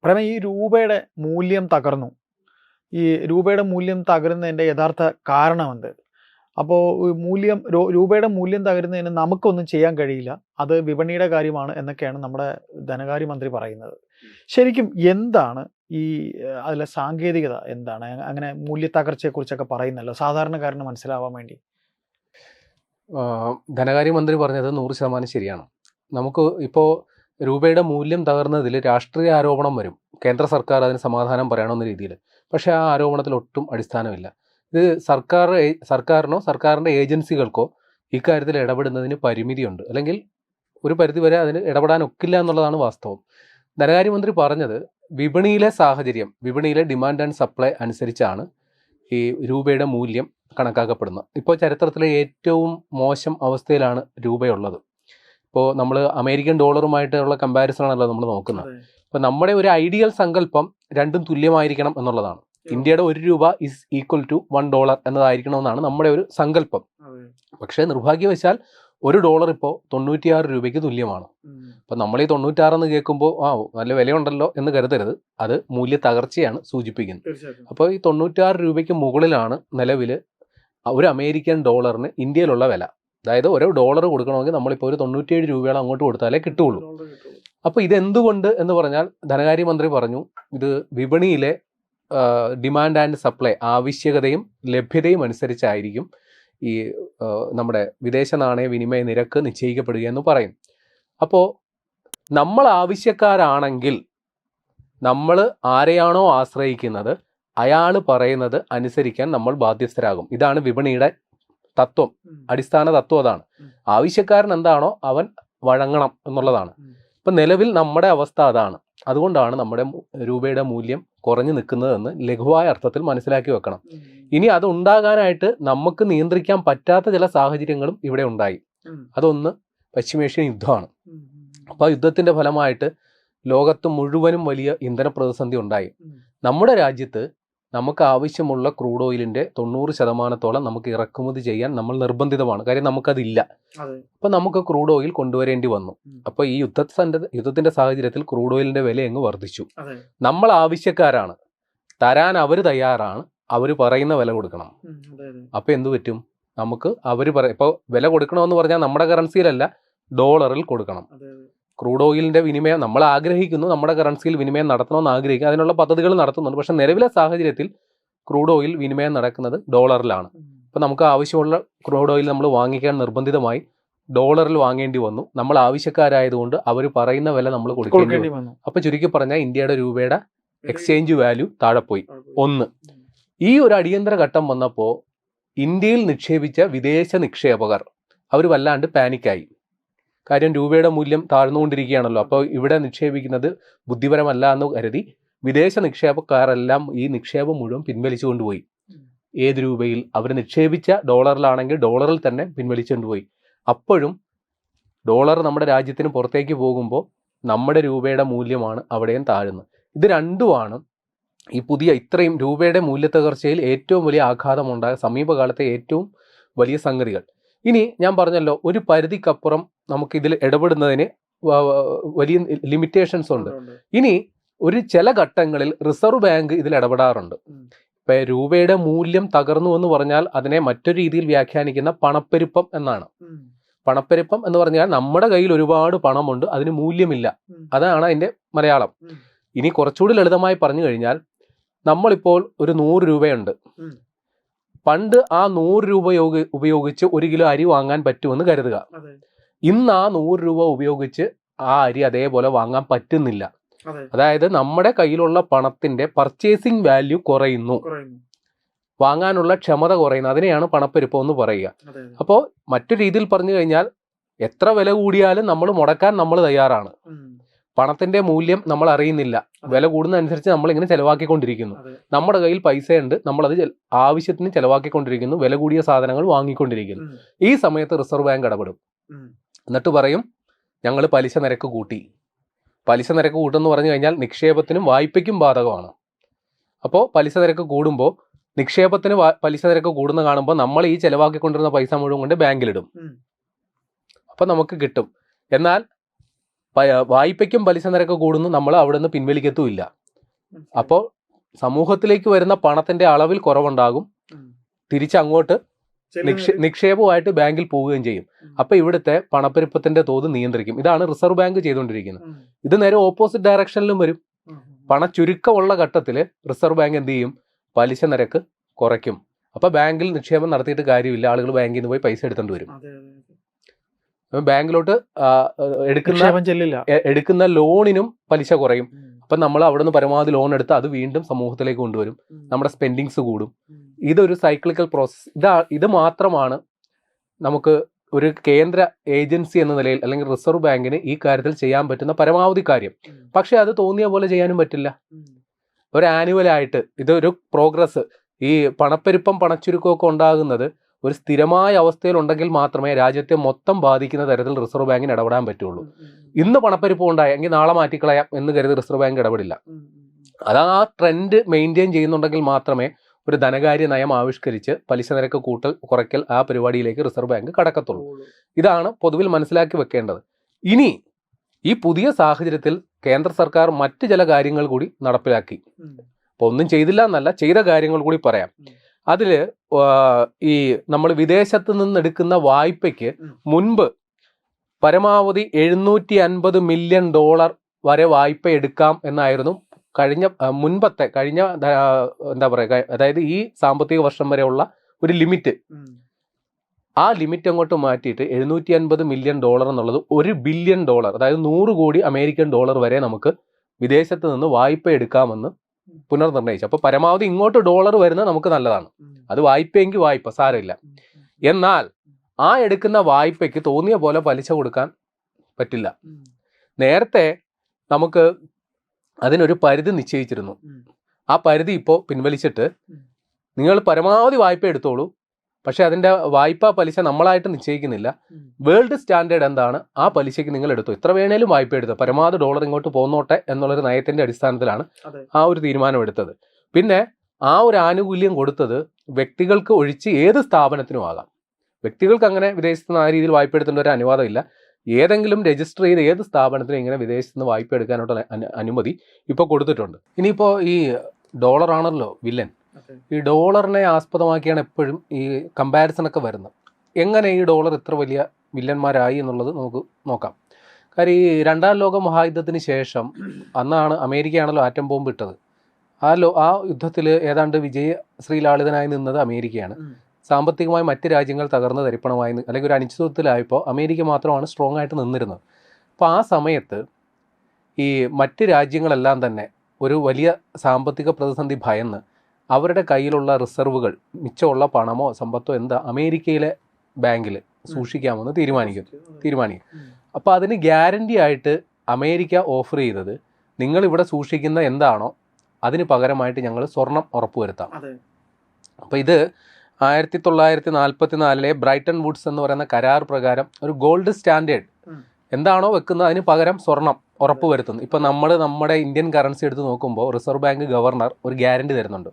പ്രേമ ഈ രൂപയുടെ മൂല്യം തകർന്നു. ഈ രൂപയുടെ മൂല്യം തകരുന്നതിൻ്റെ യഥാർത്ഥ കാരണമെന്ത്? അപ്പോൾ രൂപയുടെ മൂല്യം തകരുന്നതിന് നമുക്കൊന്നും ചെയ്യാൻ കഴിയില്ല, അത് വിപണിയുടെ കാര്യമാണ് എന്നൊക്കെയാണ് നമ്മുടെ ധനകാര്യമന്ത്രി പറയുന്നത്. ശരിക്കും എന്താണ് ഈ അതിലെ സാങ്കേതികത എന്താണ്? അങ്ങനെ മൂല്യത്തകർച്ചയെക്കുറിച്ചൊക്കെ പറയുന്നല്ലോ, സാധാരണക്കാരന് മനസ്സിലാവാൻ വേണ്ടി. ധനകാര്യമന്ത്രി പറഞ്ഞത് 100% ശരിയാണ്. നമുക്ക് ഇപ്പോൾ രൂപയുടെ മൂല്യം തകർന്നതിൽ രാഷ്ട്രീയ ആരോപണം വരും, കേന്ദ്ര സർക്കാർ അതിന് സമാധാനം പറയണമെന്ന രീതിയിൽ. പക്ഷേ ആ ആരോപണത്തിൽ ഒട്ടും അടിസ്ഥാനമില്ല. ഇത് സർക്കാരിനോ സർക്കാരിൻ്റെ ഏജൻസികൾക്കോ ഇക്കാര്യത്തിൽ ഇടപെടുന്നതിന് പരിമിതിയുണ്ട്, അല്ലെങ്കിൽ ഒരു പരിധിവരെ അതിന് ഇടപെടാൻ ഒക്കില്ല എന്നുള്ളതാണ് വാസ്തവം. ധനകാര്യമന്ത്രി പറഞ്ഞത് വിപണിയിലെ സാഹചര്യം, വിപണിയിലെ ഡിമാൻഡ് ആൻഡ് സപ്ലൈ അനുസരിച്ചാണ് ഈ രൂപയുടെ മൂല്യം കണക്കാക്കപ്പെടുന്നത്. ഇപ്പോൾ ചരിത്രത്തിലെ ഏറ്റവും മോശം അവസ്ഥയിലാണ് രൂപയുള്ളത്. ഇപ്പോൾ നമ്മൾ അമേരിക്കൻ ഡോളറുമായിട്ടുള്ള കമ്പാരിസണാണല്ലോ നമ്മൾ നോക്കുന്നത്. അപ്പോൾ നമ്മുടെ ഒരു ഐഡിയൽ സങ്കല്പം രണ്ടും തുല്യമായിരിക്കണം എന്നുള്ളതാണ്. ഇന്ത്യയുടെ 1 രൂപ ഈസ് ഈക്വൽ ടു $1 എന്നതായിരിക്കണമെന്നാണ് നമ്മുടെ ഒരു സങ്കല്പം. പക്ഷേ നിർഭാഗ്യവശാൽ $1 ഇപ്പോൾ 96 രൂപയ്ക്ക് തുല്യമാണ്. അപ്പം നമ്മൾ ഈ 96 എന്ന് കേൾക്കുമ്പോൾ നല്ല വിലയുണ്ടല്ലോ എന്ന് കരുതരുത്, അത് മൂല്യ തകർച്ചയാണ് സൂചിപ്പിക്കുന്നത്. അപ്പോൾ ഈ 96 രൂപയ്ക്ക് മുകളിലാണ് നിലവിൽ ഒരു അമേരിക്കൻ ഡോളറിന് ഇന്ത്യയിലുള്ള വില. അതായത് ഓരോ ഡോളർ കൊടുക്കണമെങ്കിൽ നമ്മളിപ്പോൾ ഒരു 97 രൂപയോളം അങ്ങോട്ട് കൊടുത്താലേ കിട്ടുകയുള്ളൂ. അപ്പോൾ ഇതെന്തുകൊണ്ട് എന്ന് പറഞ്ഞാൽ ധനകാര്യമന്ത്രി പറഞ്ഞു, ഇത് വിപണിയിലെ ഡിമാൻഡ് ആൻഡ് സപ്ലൈ, ആവശ്യകതയും ലഭ്യതയും അനുസരിച്ചായിരിക്കും ഈ നമ്മുടെ വിദേശ നാണയ വിനിമയ നിരക്ക് നിശ്ചയിക്കപ്പെടുക എന്ന് പറയും. അപ്പോൾ നമ്മൾ ആവശ്യക്കാരാണെങ്കിൽ നമ്മൾ ആരെയാണോ ആശ്രയിക്കുന്നത് അയാൾ പറയുന്നത് അനുസരിക്കാൻ നമ്മൾ ബാധ്യസ്ഥരാകും. ഇതാണ് വിപണിയുടെ തത്വം, അടിസ്ഥാന തത്വം അതാണ്. ആവശ്യക്കാരൻ എന്താണോ അവൻ വഴങ്ങണം എന്നുള്ളതാണ്. ഇപ്പം നിലവിൽ നമ്മുടെ അവസ്ഥ അതാണ്. അതുകൊണ്ടാണ് നമ്മുടെ രൂപയുടെ മൂല്യം കുറഞ്ഞു നിൽക്കുന്നതെന്ന് ലഘുവായ അർത്ഥത്തിൽ മനസ്സിലാക്കി വെക്കണം. ഇനി അത് ഉണ്ടാകാനായിട്ട് നമുക്ക് നിയന്ത്രിക്കാൻ പറ്റാത്ത ചില സാഹചര്യങ്ങളും ഇവിടെ ഉണ്ടായി. അതൊന്ന് പശ്ചിമേഷ്യൻ യുദ്ധമാണ്. അപ്പോൾ ആ യുദ്ധത്തിൻ്റെ ഫലമായിട്ട് ലോകത്ത് മുഴുവനും വലിയ ഇന്ധന പ്രതിസന്ധി ഉണ്ടായി. നമ്മുടെ രാജ്യത്ത് നമുക്ക് ആവശ്യമുള്ള ക്രൂഡ് ഓയിലിൻ്റെ 90% നമുക്ക് ഇറക്കുമതി ചെയ്യാൻ നമ്മൾ നിർബന്ധിതമാണ്. കാര്യം നമുക്കതില്ല. അപ്പം നമുക്ക് ക്രൂഡ് ഓയിൽ കൊണ്ടുവരേണ്ടി വന്നു. അപ്പോൾ ഈ യുദ്ധത്തിൻ്റെ സാഹചര്യത്തിൽ ക്രൂഡ് ഓയിലിൻ്റെ വില അങ്ങ് വർദ്ധിച്ചു. നമ്മൾ ആവശ്യക്കാരാണ്, തരാൻ അവർ തയ്യാറാണ്, അവർ പറയുന്ന വില കൊടുക്കണം. അപ്പോൾ എന്തു പറ്റും? നമുക്ക് ഇപ്പോൾ വില കൊടുക്കണമെന്ന് പറഞ്ഞാൽ നമ്മുടെ കറൻസിയിലല്ല, ഡോളറിൽ കൊടുക്കണം. ക്രൂഡ് ഓയിലിൻ്റെ വിനിമയം നമ്മൾ ആഗ്രഹിക്കുന്നു, നമ്മുടെ കറൻസിയിൽ വിനിമയം നടത്തണമെന്ന് ആഗ്രഹിക്കുക, അതിനുള്ള പദ്ധതികൾ നടത്തുന്നുണ്ട്. പക്ഷേ നിലവിലെ സാഹചര്യത്തിൽ ക്രൂഡ് ഓയിൽ വിനിമയം നടക്കുന്നത് ഡോളറിലാണ്. അപ്പോൾ നമുക്ക് ആവശ്യമുള്ള ക്രൂഡ് ഓയിൽ നമ്മൾ വാങ്ങിക്കാൻ നിർബന്ധിതമായി ഡോളറിൽ വാങ്ങേണ്ടി വന്നു. നമ്മൾ ആവശ്യക്കാരായതുകൊണ്ട് അവർ പറയുന്ന വില നമ്മൾ കൊടുക്കേണ്ടി വന്നു. അപ്പോൾ ചുരുക്കി പറഞ്ഞാൽ ഇന്ത്യയുടെ രൂപയുടെ എക്സ്ചേഞ്ച് വാല്യൂ താഴെ പോയി. ഒന്ന്, ഈ ഒരു അടിയന്തര ഘട്ടം വന്നപ്പോൾ ഇന്ത്യയിൽ നിക്ഷേപിച്ച വിദേശ നിക്ഷേപകർ അവർ വല്ലാണ്ട് പാനിക്കായി. കാര്യം രൂപയുടെ മൂല്യം താഴ്ന്നുകൊണ്ടിരിക്കുകയാണല്ലോ. അപ്പോൾ ഇവിടെ നിക്ഷേപിക്കുന്നത് ബുദ്ധിപരമല്ല എന്ന് കരുതി വിദേശ നിക്ഷേപക്കാരെല്ലാം ഈ നിക്ഷേപം മുഴുവൻ പിൻവലിച്ചു കൊണ്ടുപോയി. ഏത് രൂപയിൽ? അവർ നിക്ഷേപിച്ച ഡോളറിലാണെങ്കിൽ ഡോളറിൽ തന്നെ പിൻവലിച്ചു കൊണ്ടുപോയി. അപ്പോഴും ഡോളർ നമ്മുടെ രാജ്യത്തിന് പുറത്തേക്ക് പോകുമ്പോൾ നമ്മുടെ രൂപയുടെ മൂല്യമാണ് അവിടെയും താഴുന്നത്. ഇത് രണ്ടുമാണ് ഈ ഇത്രയും രൂപയുടെ മൂല്യത്തകർച്ചയിൽ ഏറ്റവും വലിയ ആഘാതമുണ്ടായ സമീപകാലത്തെ ഏറ്റവും വലിയ സംഗതികൾ. ഇനി ഞാൻ പറഞ്ഞല്ലോ, ഒരു പരിധിക്കപ്പുറം നമുക്കിതിൽ ഇടപെടുന്നതിന് വലിയ ലിമിറ്റേഷൻസ് ഉണ്ട്. ഇനി ചില ഘട്ടങ്ങളിൽ റിസർവ് ബാങ്ക് ഇതിൽ ഇടപെടാറുണ്ട്. ഇപ്പം രൂപയുടെ മൂല്യം തകർന്നു എന്ന് പറഞ്ഞാൽ അതിനെ മറ്റൊരു രീതിയിൽ വ്യാഖ്യാനിക്കുന്ന പണപ്പെരുപ്പം എന്നാണ്. പണപ്പെരുപ്പം എന്ന് പറഞ്ഞാൽ നമ്മുടെ കയ്യിൽ ഒരുപാട് പണമുണ്ട്, അതിന് മൂല്യമില്ല, അതാണ് അതിൻ്റെ മലയാളം. ഇനി കുറച്ചുകൂടി ലളിതമായി പറഞ്ഞു കഴിഞ്ഞാൽ, നമ്മളിപ്പോൾ ഒരു 100 രൂപയുണ്ട്. പണ്ട് ആ 100 രൂപ ഉപയോഗിച്ച് 1 കിലോ അരി വാങ്ങാൻ പറ്റുമെന്ന് കരുതുക. ഇന്ന് ആ 100 രൂപ ഉപയോഗിച്ച് ആ അരി അതേപോലെ വാങ്ങാൻ പറ്റുന്നില്ല. അതായത് നമ്മുടെ കയ്യിലുള്ള പണത്തിന്റെ പർച്ചേസിങ് വാല്യൂ കുറയുന്നു, വാങ്ങാനുള്ള ക്ഷമത കുറയുന്നു. അതിനെയാണ് പണപ്പെരുപ്പം എന്ന് പറയുക. അപ്പോൾ മറ്റു രീതിയിൽ പറഞ്ഞു കഴിഞ്ഞാൽ, എത്ര വില കൂടിയാലും നമ്മൾ മുടക്കാൻ നമ്മൾ തയ്യാറാണ്. പണത്തിന്റെ മൂല്യം നമ്മൾ അറിയുന്നില്ല, വില കൂടുന്നതനുസരിച്ച് നമ്മളിങ്ങനെ ചെലവാക്കിക്കൊണ്ടിരിക്കുന്നു. നമ്മുടെ കയ്യിൽ പൈസയുണ്ട്, നമ്മളത് ആവശ്യത്തിന് ചെലവാക്കിക്കൊണ്ടിരിക്കുന്നു, വില കൂടിയ സാധനങ്ങൾ വാങ്ങിക്കൊണ്ടിരിക്കുന്നു. ഈ സമയത്ത് റിസർവ് ബാങ്ക് ഇടപെടും. എന്നിട്ട് പറയും, ഞങ്ങൾ പലിശ നിരക്ക് കൂട്ടി. പലിശ നിരക്ക് കൂട്ടെന്ന് പറഞ്ഞു കഴിഞ്ഞാൽ നിക്ഷേപത്തിനും വായ്പയ്ക്കും ബാധകമാണ്. അപ്പോൾ പലിശ നിരക്ക് കൂടുമ്പോൾ നിക്ഷേപത്തിന് പലിശ നിരക്ക് കൂടുന്ന കാണുമ്പോൾ നമ്മൾ ഈ ചെലവാക്കിക്കൊണ്ടിരുന്ന പൈസ മുഴുവൻ കൊണ്ട് ബാങ്കിലിടും. അപ്പം നമുക്ക് കിട്ടും. എന്നാൽ വായ്പയ്ക്കും പലിശ നിരക്ക് കൂടുന്നു, നമ്മൾ അവിടെ നിന്ന് പിൻവലിക്കത്തുമില്ല. അപ്പോൾ സമൂഹത്തിലേക്ക് വരുന്ന പണത്തിന്റെ അളവിൽ കുറവുണ്ടാകും, തിരിച്ചങ്ങോട്ട് നിക്ഷേപമായിട്ട് ബാങ്കിൽ പോവുകയും ചെയ്യും. അപ്പൊ ഇവിടുത്തെ പണപ്പെരുപ്പത്തിന്റെ തോത് നിയന്ത്രിക്കും. ഇതാണ് റിസർവ് ബാങ്ക് ചെയ്തുകൊണ്ടിരിക്കുന്നത്. ഇത് നേരെ ഓപ്പോസിറ്റ് ഡയറക്ഷനിലും വരും. പണച്ചുരുക്കമുള്ള ഘട്ടത്തിൽ റിസർവ് ബാങ്ക് എന്ത് ചെയ്യും? പലിശ നിരക്ക് കുറയ്ക്കും. അപ്പൊ ബാങ്കിൽ നിക്ഷേപം നടത്തിയിട്ട് കാര്യമില്ല, ആളുകൾ ബാങ്കിൽ നിന്ന് പോയി പൈസ എടുത്തോണ്ട് വരും. ബാങ്കിലോട്ട് എടുക്കുന്ന ലോണിനും പലിശ കുറയും. അപ്പൊ നമ്മൾ അവിടെ നിന്ന് പരമാവധി ലോൺ എടുത്ത് അത് വീണ്ടും സമൂഹത്തിലേക്ക് കൊണ്ടുവരും, നമ്മുടെ സ്പെൻഡിങ്സ് കൂടും. ഇതൊരു സൈക്ലിക്കൽ പ്രോസസ്. ഇത് മാത്രമാണ് നമുക്ക് ഒരു കേന്ദ്ര ഏജൻസി എന്ന നിലയിൽ അല്ലെങ്കിൽ റിസർവ് ബാങ്കിന് ഈ കാര്യത്തിൽ ചെയ്യാൻ പറ്റുന്ന പരമാവധി കാര്യം. പക്ഷെ അത് തോന്നിയ പോലെ ചെയ്യാനും പറ്റില്ല. ഒരു ആനുവലായിട്ട് ഇതൊരു പ്രോഗ്രസ്. ഈ പണപ്പെരുപ്പം പണച്ചുരുക്കമൊക്കെ ഉണ്ടാകുന്നത് ഒരു സ്ഥിരമായ അവസ്ഥയിൽ ഉണ്ടെങ്കിൽ മാത്രമേ രാജ്യത്തെ മൊത്തം ബാധിക്കുന്ന തരത്തിൽ റിസർവ് ബാങ്കിന് ഇടപെടാൻ പറ്റുള്ളൂ. ഇന്ന് പണപ്പെരുപ്പം ഉണ്ടായെങ്കിൽ നാളെ മാറ്റിക്കളയാം എന്ന് കരുതി റിസർവ് ബാങ്ക് ഇടപെടില്ല. അത് ആ ട്രെൻഡ് മെയിൻറ്റെയിൻ ചെയ്യുന്നുണ്ടെങ്കിൽ മാത്രമേ ഒരു ധനകാര്യ നയം ആവിഷ്കരിച്ച് പലിശ നിരക്ക് കൂട്ടൽ കുറയ്ക്കൽ ആ പരിപാടിയിലേക്ക് റിസർവ് ബാങ്ക് കടക്കത്തുള്ളൂ. ഇതാണ് പൊതുവിൽ മനസ്സിലാക്കി വെക്കേണ്ടത്. ഇനി ഈ പുതിയ സാഹചര്യത്തിൽ കേന്ദ്ര സർക്കാർ മറ്റ് ചില കാര്യങ്ങൾ കൂടി നടപ്പിലാക്കി. അപ്പോൾ ഒന്നും ചെയ്തില്ല എന്നല്ല, ചെയ്ത കാര്യങ്ങൾ കൂടി പറയാം. അതിൽ ഈ നമ്മൾ വിദേശത്ത് നിന്ന് എടുക്കുന്ന വായ്പയ്ക്ക് മുൻപ് പരമാവധി $750 മില്യൺ വരെ വായ്പ എടുക്കാം എന്നായിരുന്നു കഴിഞ്ഞ എന്താ പറയുക, അതായത് ഈ സാമ്പത്തിക വർഷം വരെയുള്ള ഒരു ലിമിറ്റ്. ആ ലിമിറ്റ് അങ്ങോട്ട് മാറ്റിയിട്ട് $750 മില്യൺ എന്നുള്ളത് $1 ബില്യൺ, അതായത് 100 കോടി അമേരിക്കൻ ഡോളർ വരെ നമുക്ക് വിദേശത്ത് നിന്ന് വായ്പ എടുക്കാമെന്ന് പുനർനിർണയിച്ചു. അപ്പോൾ പരമാവധി ഇങ്ങോട്ട് ഡോളർ വരുന്നത് നമുക്ക് നല്ലതാണ്. അത് വായ്പയെങ്കിൽ വായ്പ സാരമില്ല. എന്നാൽ ആ എടുക്കുന്ന വായ്പയ്ക്ക് തോന്നിയ പോലെ പലിശ കൊടുക്കാൻ പറ്റില്ല. നേരത്തെ നമുക്ക് അതിനൊരു പരിധി നിശ്ചയിച്ചിരുന്നു. ആ പരിധി ഇപ്പോൾ പിൻവലിച്ചിട്ട് നിങ്ങൾ പരമാവധി വായ്പ എടുത്തോളൂ, പക്ഷെ അതിൻ്റെ വായ്പാ പലിശ നമ്മളായിട്ട് നിശ്ചയിക്കുന്നില്ല. വേൾഡ് സ്റ്റാൻഡേർഡ് എന്താണ് ആ പലിശയ്ക്ക് നിങ്ങൾ എടുത്തു, എത്ര വേണേലും വായ്പ എടുത്തു, പരമാവധി ഡോളർ ഇങ്ങോട്ട് പോന്നോട്ടെ എന്നുള്ളൊരു നയത്തിന്റെ അടിസ്ഥാനത്തിലാണ് ആ ഒരു തീരുമാനം എടുത്തത്. പിന്നെ ആ ഒരു ആനുകൂല്യം കൊടുത്തത് വ്യക്തികൾക്ക് ഒഴിച്ച് ഏത് സ്ഥാപനത്തിനും ആകാം. വ്യക്തികൾക്ക് അങ്ങനെ വിദേശത്ത് നിന്ന് ആ രീതിയിൽ വായ്പ എടുത്തേണ്ട ഒരു അനുവാദമില്ല. ഏതെങ്കിലും രജിസ്റ്റർ ചെയ്ത് ഏത് സ്ഥാപനത്തിനും ഇങ്ങനെ വിദേശത്ത് നിന്ന് വായ്പ എടുക്കാനുള്ള അനുമതി ഇപ്പോൾ കൊടുത്തിട്ടുണ്ട്. ഇനിയിപ്പോൾ ഈ ഡോളറാണല്ലോ വില്ലൻ. ഈ ഡോളറിനെ ആസ്പദമാക്കിയാണ് എപ്പോഴും ഈ കമ്പാരിസൺ ഒക്കെ വരുന്നത്. എങ്ങനെ ഈ ഡോളർ ഇത്ര വലിയ വില്ലന്മാരായി എന്നുള്ളത് നമുക്ക് നോക്കാം. കാര്യം ഈ രണ്ടാം ലോക മഹായുദ്ധത്തിന് ശേഷം അന്നാണ് അമേരിക്കയാണല്ലോ ആറ്റം ബോംബ് ഇട്ടത്. ആ യുദ്ധത്തിൽ ഏതാണ്ട് ശ്രീലാളിതനായി നിന്നത് അമേരിക്കയാണ്. സാമ്പത്തികമായി മറ്റ് രാജ്യങ്ങൾ തകർന്ന് തരിപ്പണമായി അല്ലെങ്കിൽ ഒരു അനിശ്ചിതത്വത്തിലായപ്പോൾ അമേരിക്ക മാത്രമാണ് സ്ട്രോങ് ആയിട്ട് നിന്നിരുന്നത്. അപ്പോൾ ആ സമയത്ത് ഈ മറ്റ് രാജ്യങ്ങളെല്ലാം തന്നെ ഒരു വലിയ സാമ്പത്തിക പ്രതിസന്ധി ഭയന്ന് അവരുടെ കയ്യിലുള്ള റിസർവുകൾ, മിച്ചമുള്ള പണമോ സമ്പത്തോ എന്താ അമേരിക്കയിലെ ബാങ്കിൽ സൂക്ഷിക്കാമെന്ന് തീരുമാനിക്കും. അപ്പോൾ അതിന് ഗ്യാരണ്ടി ആയിട്ട് അമേരിക്ക ഓഫർ ചെയ്തത്, നിങ്ങളിവിടെ സൂക്ഷിക്കുന്ന എന്താണോ അതിന് പകരമായിട്ട് ഞങ്ങൾ സ്വർണം ഉറപ്പുവരുത്താം. അപ്പോൾ ഇത് 1944 ബ്രൈറ്റൺ വുഡ്സ് എന്ന് പറയുന്ന കരാർ പ്രകാരം ഒരു ഗോൾഡ് സ്റ്റാൻഡേർഡ് എന്താണോ വെക്കുന്നത് അതിന് പകരം സ്വർണം ഉറപ്പുവരുത്തുന്നു. ഇപ്പം നമ്മുടെ ഇന്ത്യൻ കറൻസി എടുത്ത് നോക്കുമ്പോൾ റിസർവ് ബാങ്ക് ഗവർണർ ഒരു ഗ്യാരണ്ടി തരുന്നുണ്ട്.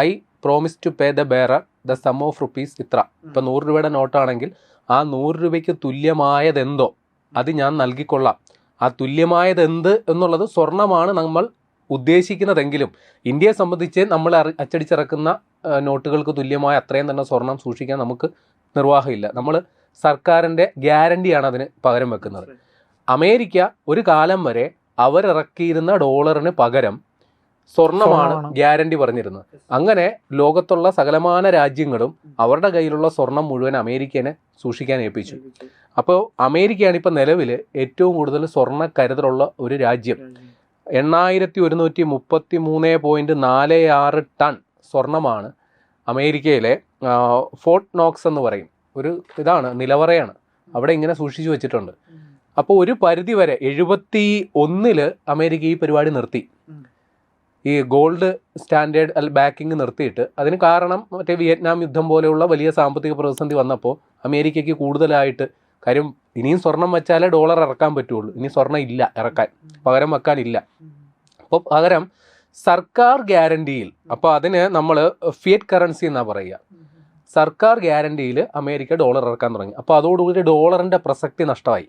I promise to pay the bearer the sum of rupees ഇത്ര. ഇപ്പം 100 രൂപയുടെ നോട്ടാണെങ്കിൽ ആ 100 രൂപയ്ക്ക് തുല്യമായതെന്തോ അത് ഞാൻ നൽകിക്കൊള്ളാം. ആ തുല്യമായതെന്ത് എന്നുള്ളത് സ്വർണമാണ് നമ്മൾ ഉദ്ദേശിക്കുന്നതെങ്കിലും ഇന്ത്യയെ സംബന്ധിച്ച് നമ്മൾ അച്ചടിച്ചിറക്കുന്ന നോട്ടുകൾക്ക് തുല്യമായ അത്രയും തന്നെ സ്വർണം സൂക്ഷിക്കാൻ നമുക്ക് നിർവാഹമില്ല. നമ്മൾ സർക്കാരിൻ്റെ ഗ്യാരണ്ടിയാണ് അതിന് പകരം വെക്കുന്നത്. അമേരിക്ക ഒരു കാലം വരെ അവരിറക്കിയിരുന്ന ഡോളറിന് പകരം സ്വർണമാണ് ഗ്യാരണ്ടി പറഞ്ഞിരുന്നത്. അങ്ങനെ ലോകത്തുള്ള സകലമാന രാജ്യങ്ങളും അവരുടെ കയ്യിലുള്ള സ്വർണം മുഴുവൻ അമേരിക്കനെ സൂക്ഷിക്കാൻ ഏൽപ്പിച്ചു. അപ്പോൾ അമേരിക്കയാണ് ഇപ്പോൾ നിലവിൽ ഏറ്റവും കൂടുതൽ സ്വർണ്ണ കരുതലുള്ള ഒരു രാജ്യം. 8133.46 ടൺ സ്വർണമാണ് അമേരിക്കയിലെ ഫോർട്ട് നോക്സ് എന്ന് പറയും ഒരു നിലവറയാണ്, അവിടെ ഇങ്ങനെ സൂക്ഷിച്ചു വെച്ചിട്ടുണ്ട്. അപ്പോൾ ഒരു പരിധി വരെ 71 അമേരിക്ക ഈ പരിപാടി നിർത്തി. ഈ ഗോൾഡ് സ്റ്റാൻഡേർഡ് ബാക്കിങ് നിർത്തിയിട്ട് അതിന് കാരണം മറ്റേ വിയറ്റ്നാം യുദ്ധം പോലെയുള്ള വലിയ സാമ്പത്തിക പ്രതിസന്ധി വന്നപ്പോൾ അമേരിക്കയ്ക്ക് കൂടുതലായിട്ട് കാര്യം ഇനിയും സ്വർണം വെച്ചാലേ ഡോളർ ഇറക്കാൻ പറ്റുള്ളൂ. ഇനി സ്വർണം ഇല്ല ഇറക്കാൻ, പകരം വെക്കാനില്ല. അപ്പോൾ പകരം സർക്കാർ ഗ്യാരണ്ടിയിൽ, അപ്പോൾ അതിന് നമ്മൾ ഫിയറ്റ് കറൻസി എന്നാണ് പറയുക, സർക്കാർ ഗ്യാരണ്ടിയിൽ അമേരിക്ക ഡോളർ ഇറക്കാൻ തുടങ്ങി. അപ്പോൾ അതോടുകൂടി ഡോളറിൻ്റെ പ്രസക്തി നഷ്ടമായി.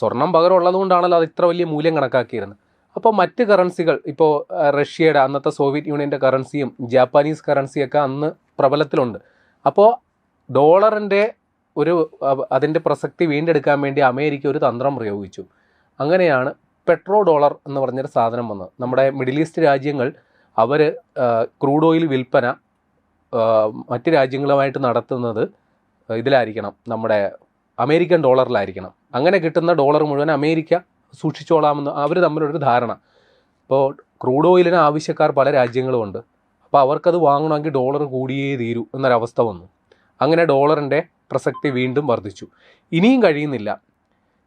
സ്വർണം പകരം ഉള്ളതുകൊണ്ടാണല്ലോ അത് ഇത്ര വലിയ മൂല്യം കണക്കാക്കിയിരുന്നത്. അപ്പോൾ മറ്റ് കറൻസികൾ ഇപ്പോൾ റഷ്യയുടെ അന്നത്തെ സോവിയറ്റ് യൂണിയൻ്റെ കറൻസിയും ജാപ്പാനീസ് കറൻസിയൊക്കെ അന്ന് പ്രബലത്തിലുണ്ട്. അപ്പോൾ ഡോളറിൻ്റെ അതിൻ്റെ പ്രസക്തി വീണ്ടെടുക്കാൻ വേണ്ടി അമേരിക്ക ഒരു തന്ത്രം പ്രയോഗിച്ചു. അങ്ങനെയാണ് പെട്രോ ഡോളർ എന്ന് പറഞ്ഞൊരു സാധനം വന്നത്. നമ്മുടെ മിഡിൽ ഈസ്റ്റ് രാജ്യങ്ങൾ അവർ ക്രൂഡ് ഓയിൽ വിൽപ്പന മറ്റ് രാജ്യങ്ങളുമായിട്ട് നടത്തുന്നത് ഇതിലായിരിക്കണം, നമ്മുടെ അമേരിക്കൻ ഡോളറിലായിരിക്കണം. അങ്ങനെ കിട്ടുന്ന ഡോളർ മുഴുവൻ അമേരിക്ക സൂക്ഷിച്ചോളാമെന്ന് അവർ തമ്മിലൊരു ധാരണ. ഇപ്പോൾ ക്രൂഡ് ഓയിലിന് ആവശ്യക്കാർ പല രാജ്യങ്ങളുമുണ്ട്. അപ്പോൾ അവർക്കത് വാങ്ങണമെങ്കിൽ ഡോളർ കൂടിയേ തീരൂ എന്നൊരവസ്ഥ വന്നു. അങ്ങനെ ഡോളറിൻ്റെ പ്രസക്തി വീണ്ടും വർദ്ധിച്ചു. ഇനിയും കഴിയുന്നില്ല.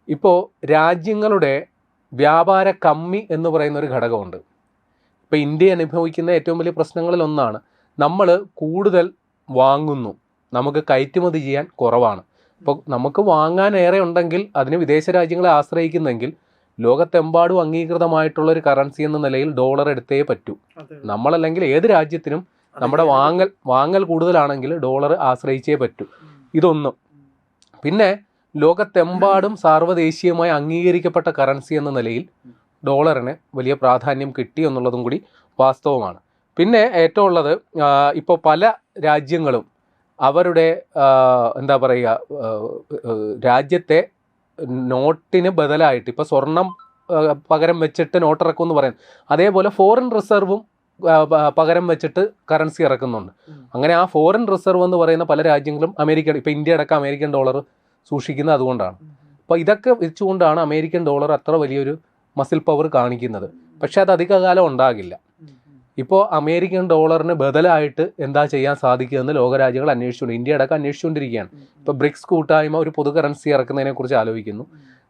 ഇപ്പോൾ രാജ്യങ്ങളുടെ വ്യാപാര കമ്മി എന്ന് പറയുന്ന ഒരു ഘടകമുണ്ട്. ഇപ്പോൾ ഇന്ത്യ അനുഭവിക്കുന്ന ഏറ്റവും വലിയ പ്രശ്നങ്ങളിലൊന്നാണ് നമ്മൾ കൂടുതൽ വാങ്ങുന്നു, നമുക്ക് കയറ്റുമതി ചെയ്യാൻ കുറവാണ്. ഇപ്പോൾ നമുക്ക് വാങ്ങാൻ ഏറെ ഉണ്ടെങ്കിൽ അതിന് വിദേശ രാജ്യങ്ങളെ ആശ്രയിക്കുന്നെങ്കിൽ ലോകത്തെമ്പാടും അംഗീകൃതമായിട്ടുള്ളൊരു കറൻസി എന്ന നിലയിൽ ഡോളർ എടുത്തേ പറ്റൂ. നമ്മളല്ലെങ്കിൽ ഏത് രാജ്യത്തിനും നമ്മുടെ വാങ്ങൽ കൂടുതലാണെങ്കിൽ ഡോളർ ആശ്രയിച്ചേ പറ്റൂ. ഇതൊന്നും. പിന്നെ ലോകത്തെമ്പാടും സാർവദേശീയമായി അംഗീകരിക്കപ്പെട്ട കറൻസി എന്ന നിലയിൽ ഡോളറിന് വലിയ പ്രാധാന്യം കിട്ടി എന്നുള്ളതും കൂടി വാസ്തവമാണ്. പിന്നെ ഏറ്റവും ഉള്ളത്, ഇപ്പോൾ പല രാജ്യങ്ങളും അവരുടെ എന്താ പറയുക, രാജ്യത്തെ നോട്ടിന് ബദലായിട്ട് ഇപ്പോൾ സ്വർണം പകരം വെച്ചിട്ട് നോട്ട് ഇറക്കുമെന്ന് പറയുന്നത്, അതേപോലെ ഫോറിൻ റിസർവും പകരം വെച്ചിട്ട് കറൻസി ഇറക്കുന്നുണ്ട്. അങ്ങനെ ആ ഫോറിൻ റിസർവ് എന്ന് പറയുന്ന പല രാജ്യങ്ങളും ഇപ്പോൾ ഇന്ത്യ അടക്കം അമേരിക്കൻ ഡോളർ സൂക്ഷിക്കുന്നത് അതുകൊണ്ടാണ്. അപ്പോൾ ഇതൊക്കെ വെച്ചുകൊണ്ടാണ് അമേരിക്കൻ ഡോളർ അത്ര വലിയൊരു മസിൽ പവർ കാണിക്കുന്നത്. പക്ഷേ അത് അധികകാലം ഉണ്ടാകില്ല. ഇപ്പോൾ അമേരിക്കൻ ഡോളറിന് ബദലായിട്ട് എന്താ ചെയ്യാൻ സാധിക്കുമെന്ന് ലോകരാജ്യങ്ങൾ ഇന്ത്യ അടക്കം അന്വേഷിച്ചുകൊണ്ടിരിക്കുകയാണ്. ഇപ്പോൾ ബ്രിക്സ് കൂട്ടായ്മ ഒരു പൊതു കറൻസി ഇറക്കുന്നതിനെക്കുറിച്ച് ആലോചിക്കുന്നു.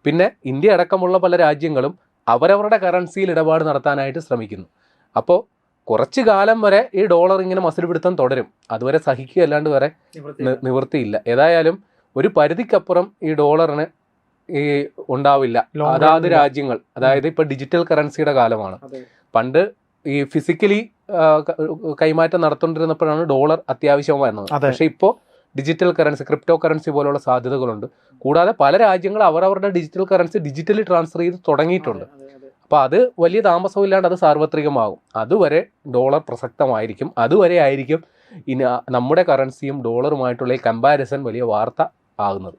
പിന്നെ ഇന്ത്യ അടക്കമുള്ള പല രാജ്യങ്ങളും അവരവരുടെ കറൻസിയിൽ ഇടപാട് നടത്താനായിട്ട് ശ്രമിക്കുന്നു. അപ്പോൾ കുറച്ച് കാലം വരെ ഈ ഡോളർ ഇങ്ങനെ മസിൽ പിടുത്തം തുടരും. അതുവരെ സഹിക്കുക അല്ലാണ്ട് വരെ നിവൃത്തിയില്ല. ഏതായാലും ഒരു പരിധിക്കപ്പുറം ഈ ഡോളറിന് ഉണ്ടാവില്ല. അതാത് രാജ്യങ്ങൾ, അതായത് ഇപ്പോൾ ഡിജിറ്റൽ കറൻസിയുടെ കാലമാണ്. പണ്ട് ഈ ഫിസിക്കലി കൈമാറ്റം നടത്തുകൊണ്ടിരുന്നപ്പോഴാണ് ഡോളർ അത്യാവശ്യമായിരുന്നത്. പക്ഷേ ഇപ്പോൾ ഡിജിറ്റൽ കറൻസി, ക്രിപ്റ്റോ കറൻസി പോലുള്ള സാധ്യതകളുണ്ട്. കൂടാതെ പല രാജ്യങ്ങൾ അവരവരുടെ ഡിജിറ്റൽ കറൻസി ഡിജിറ്റലി ട്രാൻസ്ഫർ ചെയ്ത് തുടങ്ങിയിട്ടുണ്ട്. അപ്പോൾ അത് വലിയ താമസമില്ലാണ്ട് അത് സാർവത്രികമാകും. അതുവരെ ഡോളർ പ്രസക്തമായിരിക്കും. അതുവരെ ആയിരിക്കും ഇനി നമ്മുടെ കറൻസിയും ഡോളറുമായിട്ടുള്ള ഈ കമ്പാരിസൺ വലിയ വാർത്ത ആകുന്നത്.